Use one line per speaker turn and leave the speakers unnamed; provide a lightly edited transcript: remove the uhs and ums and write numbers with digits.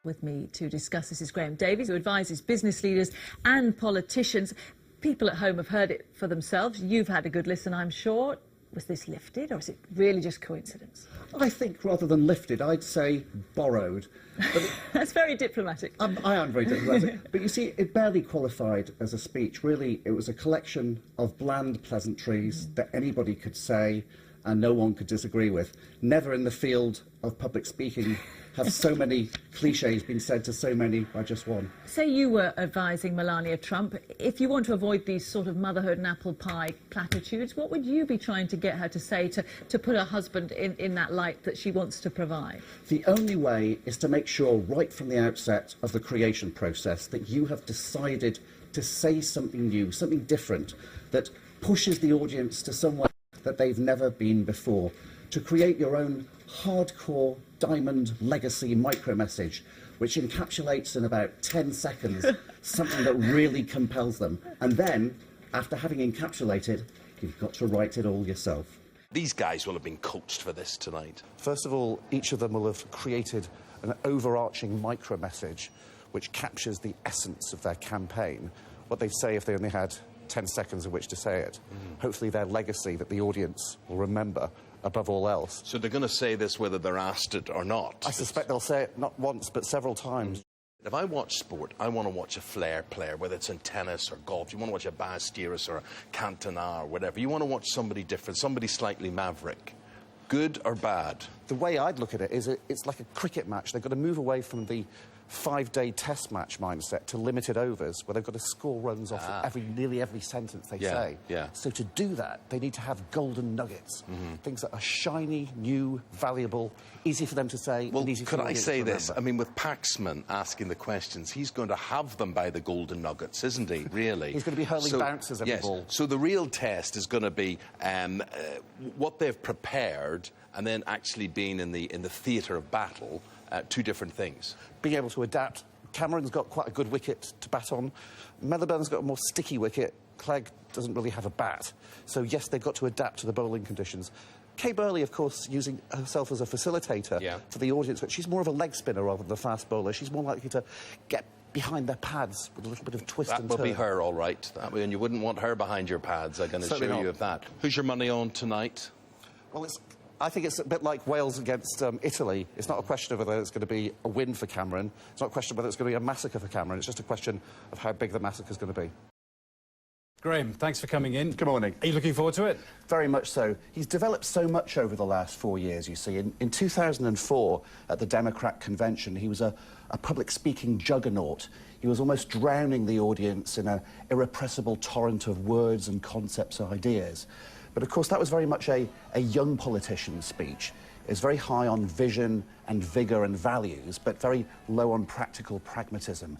With me to discuss this is Graham Davies, who advises business leaders and politicians. People at home have heard it for themselves. You've had a good listen, I'm sure. Was this lifted, or is it really just coincidence?
I think rather than lifted, I'd say borrowed. But
That's very diplomatic.
I am very diplomatic. But you see, it barely qualified as a speech. Really, it was a collection of bland pleasantries that anybody could say and no one could disagree with. Never in the field of public speaking have so many cliches been said to so many by just one.
Say you were advising Melania Trump. If you want to avoid these sort of motherhood and apple pie platitudes, what would you be trying to get her to say to put her husband in that light that she wants to provide?
The only way is to make sure right from the outset of the creation process that you have decided to say something new, something different, that pushes the audience to somewhere that they've never been before, to create your own hardcore diamond legacy micro-message, which encapsulates in about 10 seconds something that really compels them. And then, after having encapsulated, you've got to write it all yourself.
These guys will have been coached for this tonight.
First of all, each of them will have created an overarching micro-message which captures the essence of their campaign, what they'd say if they only had 10 seconds in which to say it. Hopefully their legacy that the audience will remember above all else.
So they're going to say this whether they're asked it or not?
I suspect they'll say it not once but several times.
If I watch sport, I want to watch a flair player, whether it's in tennis or golf. You want to watch a Baz Steris or a Cantona or whatever. You want to watch somebody different, somebody slightly maverick. Good or bad?
The way I'd look at it is it's like a cricket match. They've got to move away from the 5-day test match mindset to limited overs, where they've got to score runs off nearly every sentence they say.
Yeah.
So to do that, they need to have golden nuggets, things that are shiny, new, valuable, easy for them to say.
Well,
and easy for
could
the
I
audience
say
to
this?
remember.
I mean, with Paxman asking the questions, he's going to have them by the golden nuggets, isn't he, really?
He's going to be hurling bouncers every ball.
So the real test is going to be what they've prepared and then actually being in the theatre of battle, two different things.
Being able to adapt. Cameron's got quite a good wicket to bat on. Melbourne's got a more sticky wicket. Clegg doesn't really have a bat. So, yes, they've got to adapt to the bowling conditions. Kay Burley, of course, using herself as a facilitator for the audience, but she's more of a leg spinner rather than a fast bowler. She's more likely to get behind their pads with a little bit of twist and turn.
That would be her, all right. That way, and you wouldn't want her behind your pads, I can assure you of that. Who's your money on tonight?
Well, I think it's a bit like Wales against Italy. It's not a question of whether it's going to be a win for Cameron. It's not a question of whether it's going to be a massacre for Cameron. It's just a question of how big the massacre is going to be.
Graham, thanks for coming in.
Good morning.
Are you looking forward to it?
Very much so. He's developed so much over the last 4 years, you see. In 2004, at the Democrat convention, he was a public speaking juggernaut. He was almost drowning the audience in an irrepressible torrent of words and concepts and ideas. But, of course, that was very much a young politician's speech. It's very high on vision and vigour and values, but very low on practical pragmatism.